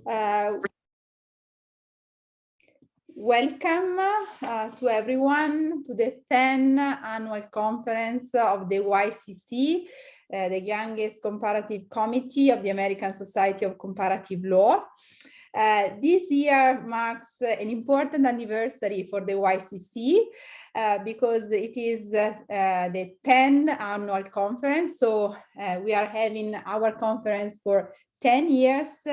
Welcome to everyone to the 10th annual conference of the YCC, the youngest comparative committee of the American Society of Comparative Law. This year marks an important anniversary for the YCC because it is the 10th annual conference. So we are having our conference for 10 years.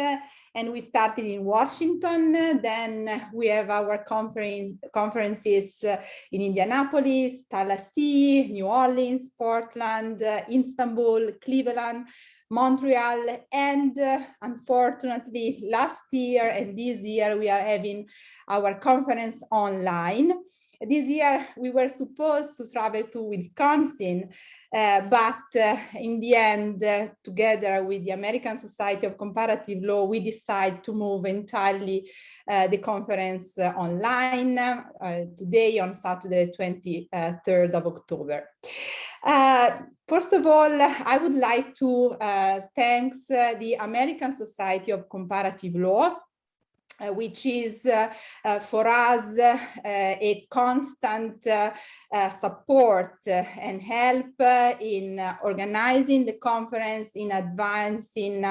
And we started in Washington, then we have our conferences in Indianapolis, Tallahassee, New Orleans, Portland, Istanbul, Cleveland, Montreal, and unfortunately last year and this year we are having our conference online. This year we were supposed to travel to Wisconsin, but in the end, together with the American Society of Comparative Law, we decided to move entirely the conference online today on Saturday, 23rd of October. First of all, I would like to thank the American Society of Comparative Law, which is for us a constant support and help in organizing the conference, in advancing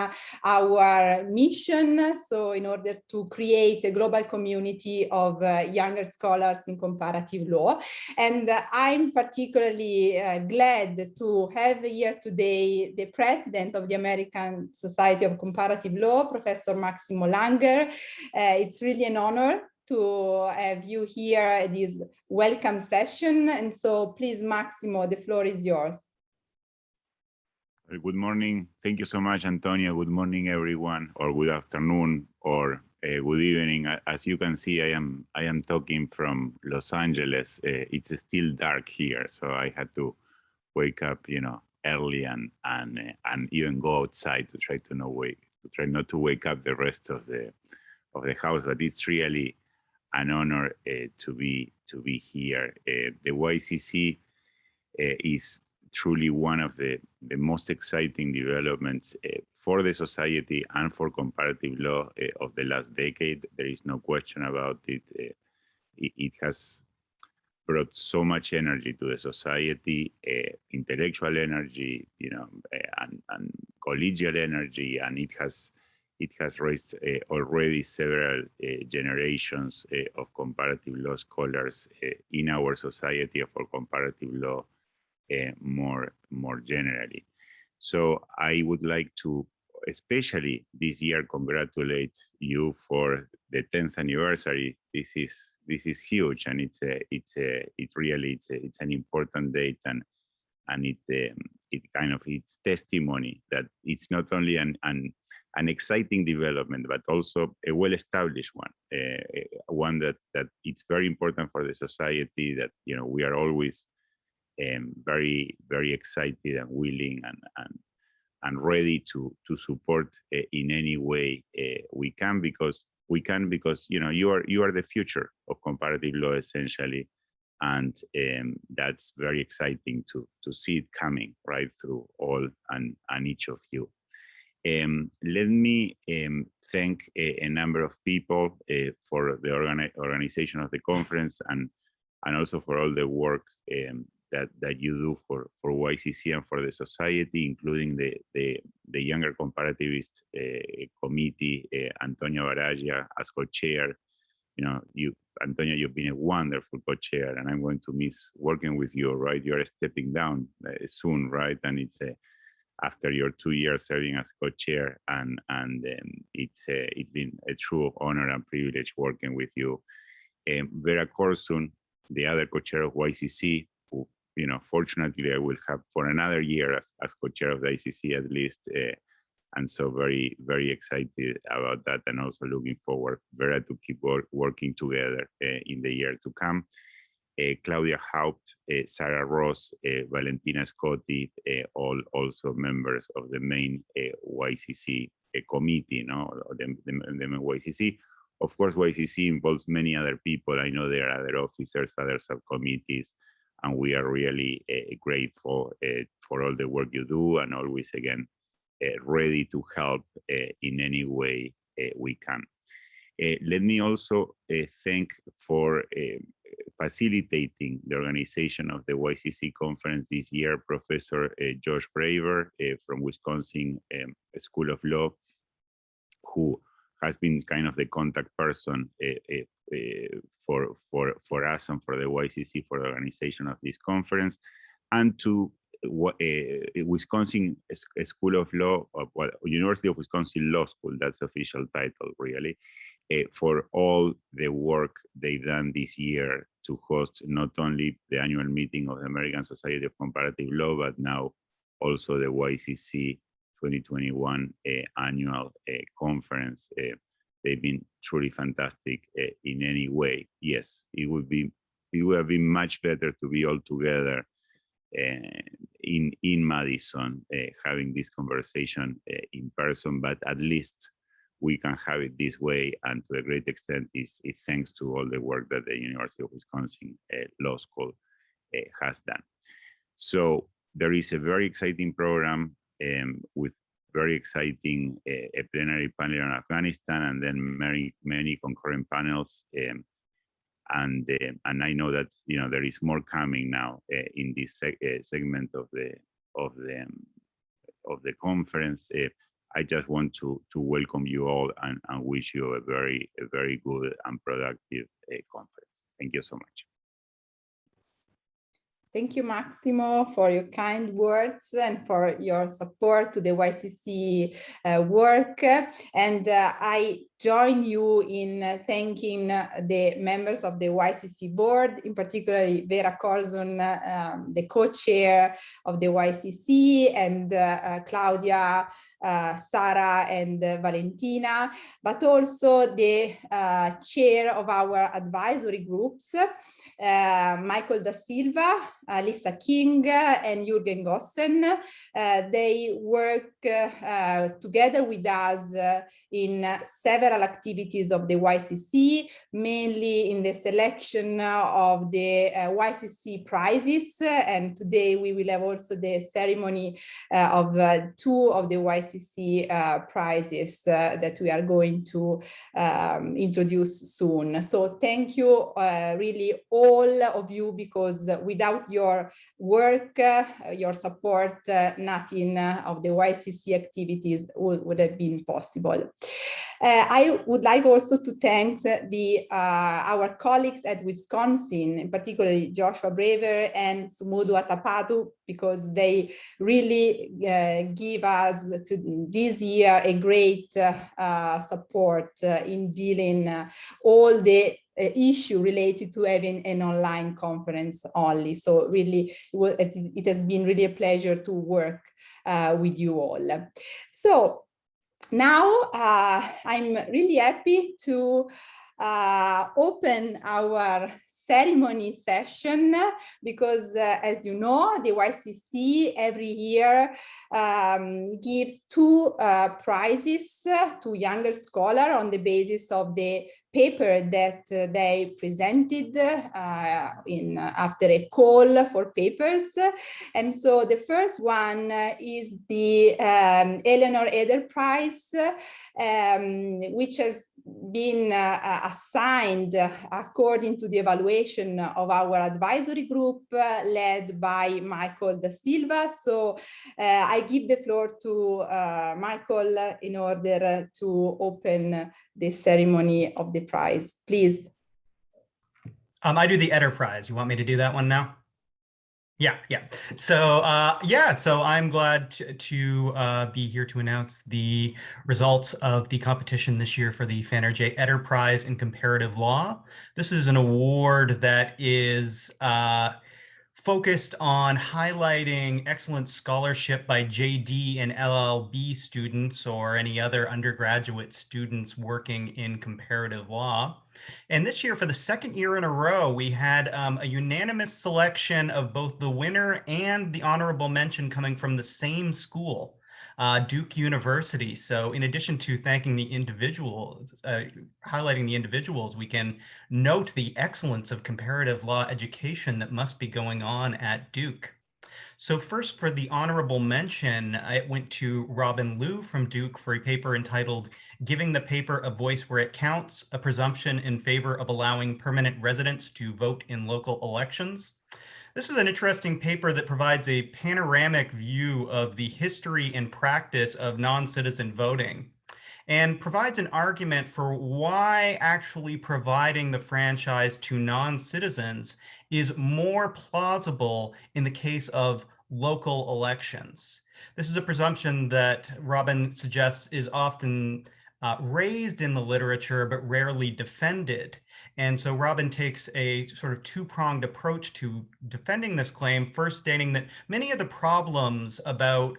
our mission. So in order to create a global community of younger scholars in comparative law. And I'm particularly glad to have here today the president of the American Society of Comparative Law, Professor Maximo Langer. It's really an honor to have you here at this welcome session. And so please, Maximo, the floor is yours. Good morning. Thank you so much, Antonio. Good morning, everyone, or good afternoon, or good evening. As you can see, I am talking from Los Angeles. It's still dark here, so I had to wake up, early and even go outside to try not to wake up the rest of the house. But it's really an honor to be here. The YCC is truly one of the most exciting developments for the society and for comparative law of the last decade. There is no question about it. It has brought so much energy to the society, intellectual energy, and collegial energy, and it has raised already several generations of comparative law scholars in our society for comparative law more generally. So I would like to, especially this year, congratulate you for the 10th anniversary. This is huge, and it's an important date, and it's testimony that it's not only an exciting development, but also a well-established one, one that it's very important for the society, that we are always very, very excited and willing and ready to support in any way we can, because you are the future of comparative law essentially, and that's very exciting to see it coming right through all and each of you. Let me thank a number of people for the organization of the conference and also for all the work that you do for YCC and for the society, including the Younger Comparativist Committee, Antonio Baraglia as co-chair. Antonio, you've been a wonderful co-chair, and I'm going to miss working with you, right? You're stepping down soon, right? And it's after your 2 years serving as co-chair, and it's been a true honor and privilege working with you. Vera Korsun, the other co-chair of YCC, who, fortunately I will have for another year as co-chair of the ICC at least, and so very, very excited about that, and also looking forward, Vera, to keep working together in the year to come. Claudia Haupt, Sarah Ross, Valentina Scotti, all also members of the main YCC committee, the YCC. Of course, YCC involves many other people. I know there are other officers, other subcommittees, and we are really grateful for all the work you do, and always, again, ready to help in any way we can. Let me also thank for facilitating the organization of the YCC conference this year, Professor Josh Braver from Wisconsin School of Law, who has been kind of the contact person for us and for the YCC for the organization of this conference, and to Wisconsin School of Law, well, University of Wisconsin Law School, that's the official title really, for all the work they've done this year to host not only the annual meeting of the American Society of Comparative Law, but now also the YCC 2021 annual conference. They've been truly fantastic in any way. Yes, it would have been much better to be all together in Madison, having this conversation in person, but at least we can have it this way, and to a great extent is thanks to all the work that the University of Wisconsin Law School has done. So there is a very exciting program with very exciting a plenary panel on Afghanistan, and then many concurrent panels. And I know that there is more coming now in this segment of the conference. I just want to welcome you all and wish you a very good and productive conference. Thank you so much. Thank you, Maximo, for your kind words and for your support to the YCC work. And I join you in thanking the members of the YCC board, in particular Vera Corzon, the co-chair of the YCC, and Claudia, Sara, and Valentina, but also the chair of our advisory groups, Michael Da Silva, Lisa King, and Jürgen Gossen. They work together with us in several activities of the YCC, mainly in the selection of the YCC prizes. And today we will have also the ceremony of two of the YCC prizes that we are going to introduce soon. So thank you really all of you, because without your work, your support, nothing of the YCC activities would have been possible. I would like also to thank our colleagues at Wisconsin, particularly Joshua Braver and Sumudu Atapatu, because they really give us this year a great support in dealing all the issue related to having an online conference only. So really, it has been really a pleasure to work with you all. So now I'm really happy to open our ceremony session, because as you know, the YCC every year gives two prizes to younger scholars on the basis of the paper that they presented after a call for papers. And so the first one is the Eleanor Eder Prize, which has been assigned according to the evaluation of our advisory group led by Michael Da Silva. So I give the floor to Michael in order to open the ceremony of the prize, please. I do the Eder Prize. You want me to do that one now? Yeah. So so I'm glad to be here to announce the results of the competition this year for the Fanner J. Eder Prize in Comparative Law. This is an award that is focused on highlighting excellent scholarship by JD and LLB students or any other undergraduate students working in comparative law. And this year, for the second year in a row, we had a unanimous selection of both the winner and the honorable mention coming from the same school, Duke University. So in addition to thanking the individuals, highlighting the individuals, we can note the excellence of comparative law education that must be going on at Duke. So first, for the honorable mention, it went to Robin Liu from Duke for a paper entitled "Giving the Paper a Voice Where It Counts, a Presumption in Favor of Allowing Permanent Residents to Vote in Local Elections." This is an interesting paper that provides a panoramic view of the history and practice of non-citizen voting, and provides an argument for why actually providing the franchise to non-citizens is more plausible in the case of local elections. This is a presumption that Robin suggests is often raised in the literature, but rarely defended. And so Robin takes a sort of two-pronged approach to defending this claim, first stating that many of the problems about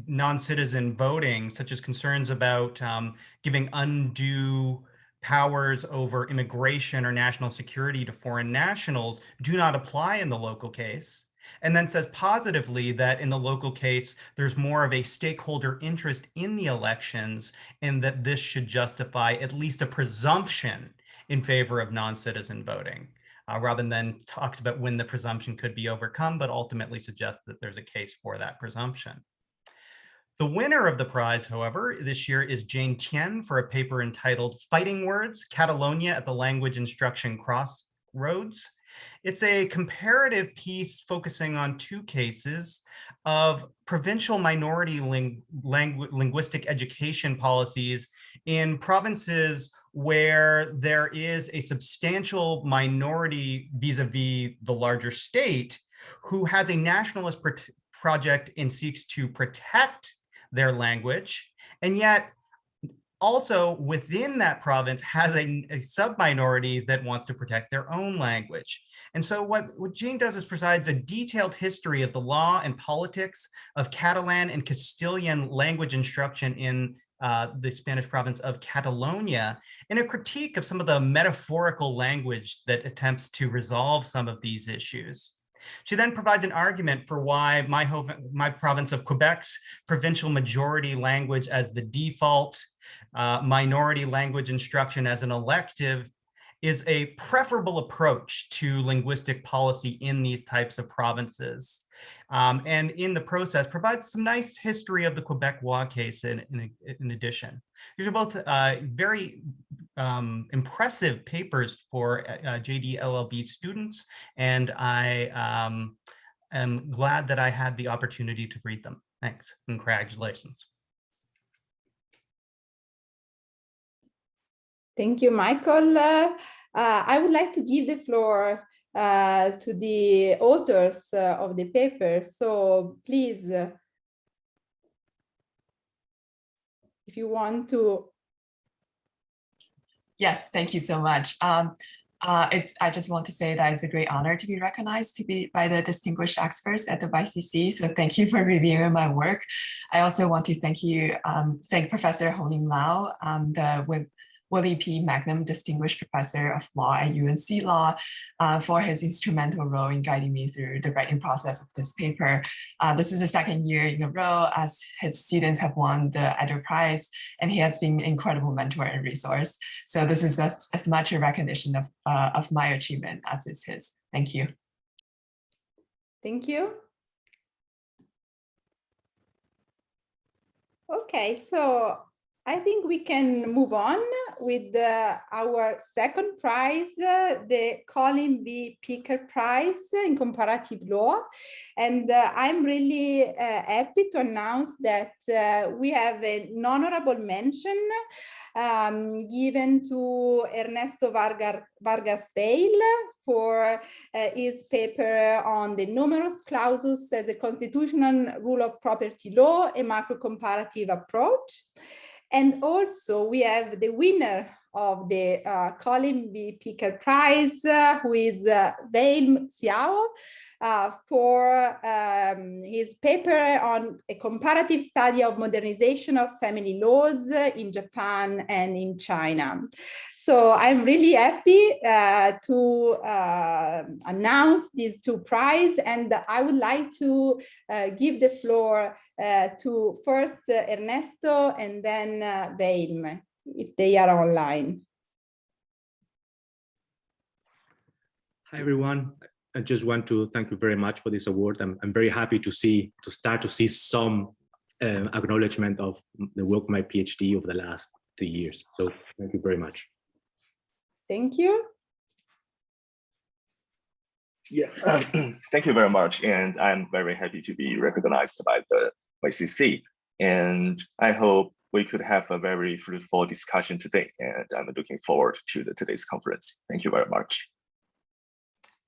non-citizen voting, such as concerns about giving undue powers over immigration or national security to foreign nationals, do not apply in the local case. And then says positively that in the local case, there's more of a stakeholder interest in the elections, and that this should justify at least a presumption in favor of non-citizen voting. Robin then talks about when the presumption could be overcome, but ultimately suggests that there's a case for that presumption. The winner of the prize, however, this year is Jane Tien for a paper entitled "Fighting Words, Catalonia at the Language Instruction Crossroads." It's a comparative piece focusing on two cases of provincial minority linguistic education policies in provinces where there is a substantial minority vis-a-vis the larger state who has a nationalist project and seeks to protect their language, and yet also within that province has a sub-minority that wants to protect their own language. And so what Jane does is provides a detailed history of the law and politics of Catalan and Castilian language instruction in the Spanish province of Catalonia, and a critique of some of the metaphorical language that attempts to resolve some of these issues. She then provides an argument for why my province of Quebec's provincial majority language as the default, minority language instruction as an elective, is a preferable approach to linguistic policy in these types of provinces. And in the process, provides some nice history of the Quebecois case in addition. These are both very impressive papers for JD/LLB students, and I am glad that I had the opportunity to read them. Thanks, and congratulations. Thank you, Michael. I would like to give the floor to the authors of the paper. So please, if you want to. Yes, thank you so much. I just want to say that it's a great honor to be recognized by the distinguished experts at the YCC. So thank you for reviewing my work. I also want to thank Professor Honing Lau, the Willie P. Magnum Distinguished Professor of Law at UNC Law, for his instrumental role in guiding me through the writing process of this paper. This is the second year in a row as his students have won the Edgar Prize, and he has been an incredible mentor and resource. So this is as much a recognition of my achievement as is his. Thank you. Thank you. Okay, so I think we can move on with our second prize, the Colin B. Picker Prize in Comparative Law. And I'm really happy to announce that we have an honorable mention given to Ernesto Vargas Bale for his paper on the numerous clauses as a constitutional rule of property law, a macro-comparative approach. And also we have the winner of the Colin B. Picker Prize, who is Weilm Xiao, for his paper on a comparative study of modernization of family laws in Japan and in China. So I'm really happy to announce these two prizes, and I would like to give the floor to first Ernesto and then Weilm, if they are online. Hi, everyone. I just want to thank you very much for this award. I'm very happy to start to see some acknowledgement of the work of my PhD over the last 3 years. So thank you very much. Thank you. Yeah, thank you very much. And I'm very happy to be recognized by the YCC. And I hope we could have a very fruitful discussion today. And I'm looking forward to today's conference. Thank you very much.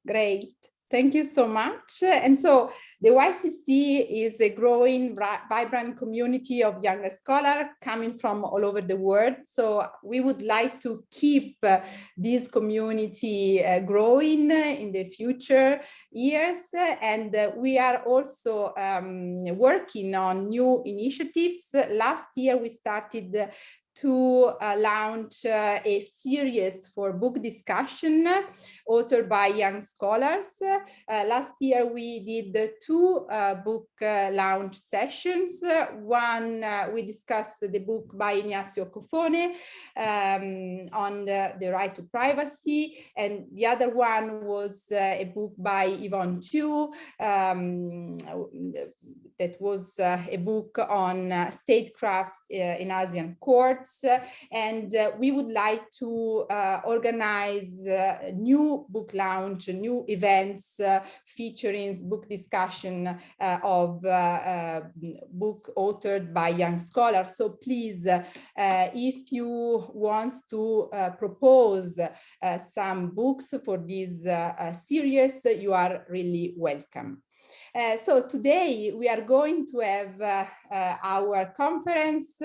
Great. Thank you so much. And so the YCC is a growing, vibrant community of younger scholars coming from all over the world. So we would like to keep this community growing in the future years. And we are also working on new initiatives. Last year, we started to launch a series for book discussion authored by young scholars. Last year, we did 2 book launch sessions. One, we discussed the book by Ignacio Cofone on the right to privacy. And the other one was a book by Yvonne Tu, that was a book on statecraft in Asian courts. And we would like to organize new book launch, new events featuring book discussion of book authored by young scholars. So please, if you want to propose some books for this series, you are really welcome. So today we are going to have our conference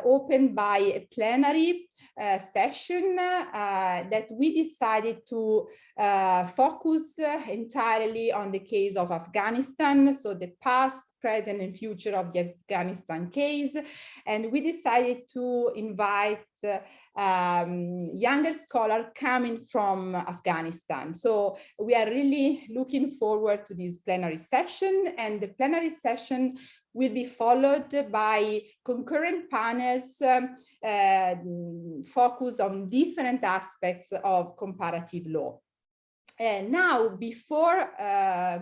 opened by a plenary session that we decided to focus entirely on the case of Afghanistan, so the past, present, and future of the Afghanistan case. And we decided to invite younger scholars coming from Afghanistan. So we are really looking forward to this plenary session, and the plenary session will be followed by concurrent panels focused on different aspects of comparative law. And now, before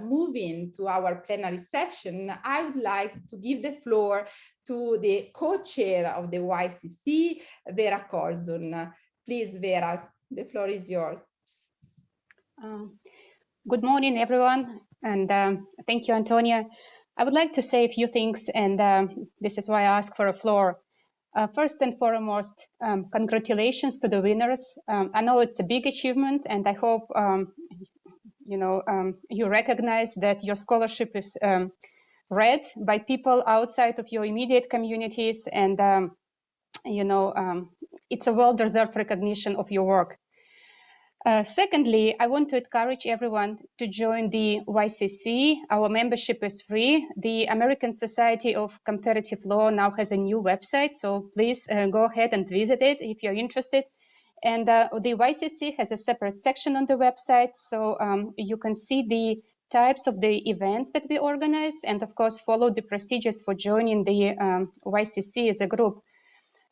moving to our plenary session, I would like to give the floor to the co-chair of the YCC, Vera Korzun. Please, Vera, the floor is yours. Good morning, everyone, and thank you, Antonia. I would like to say a few things, and this is why I ask for a floor. First and foremost, congratulations to the winners. I know it's a big achievement, and I hope you recognize that your scholarship is read by people outside of your immediate communities, and it's a well-deserved recognition of your work. Secondly, I want to encourage everyone to join the YCC. Our membership is free. The American Society of Comparative Law now has a new website, so please go ahead and visit it if you're interested. And the YCC has a separate section on the website, so you can see the types of the events that we organize, and of course follow the procedures for joining the YCC as a group.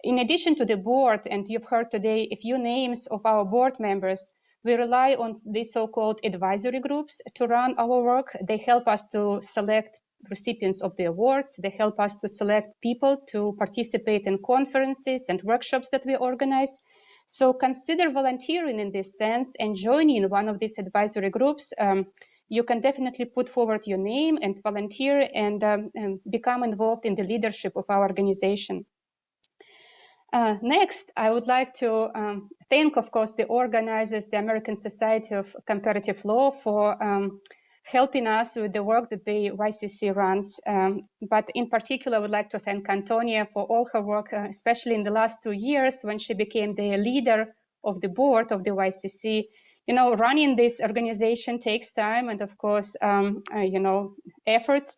In addition to the board, and you've heard today a few names of our board members, we rely on the so-called advisory groups to run our work. They help us to select recipients of the awards. They help us to select people to participate in conferences and workshops that we organize. So consider volunteering in this sense and joining one of these advisory groups. You can definitely put forward your name and volunteer and become involved in the leadership of our organization. Next, I would like to thank, of course, the organizers, the American Society of Comparative Law, for helping us with the work that the YCC runs. But in particular, I would like to thank Antonia for all her work, especially in the last 2 years when she became the leader of the board of the YCC. You know, running this organization takes time and, of course, efforts.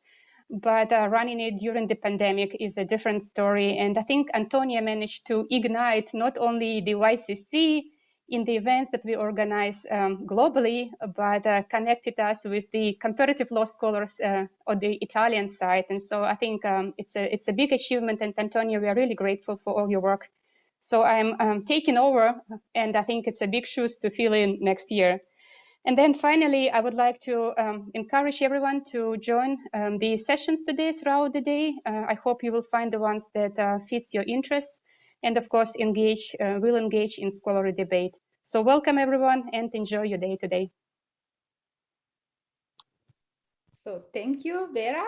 But running it during the pandemic is a different story. And I think Antonia managed to ignite not only the YCC in the events that we organize globally, but connected us with the comparative law scholars on the Italian side. And so I think it's a big achievement. And Antonia, we are really grateful for all your work. So I'm taking over, and I think it's a big shoes to fill in next year. And then finally, I would like to encourage everyone to join the sessions today throughout the day. I hope you will find the ones that fits your interests, and of course, will engage in scholarly debate. So welcome everyone and enjoy your day today. So thank you, Vera.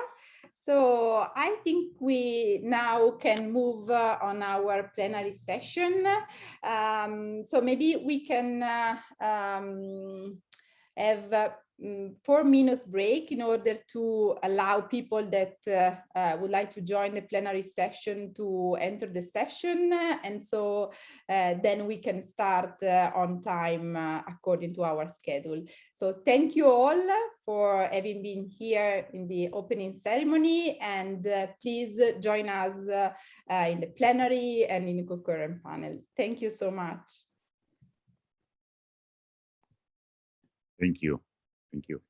So I think we now can move on our plenary session. So maybe we can have 4 minutes break in order to allow people that would like to join the plenary session to enter the session. And so then we can start on time according to our schedule. So thank you all for having been here in the opening ceremony, and please join us in the plenary and in the concurrent panel. Thank you so much. Thank you. Thank you.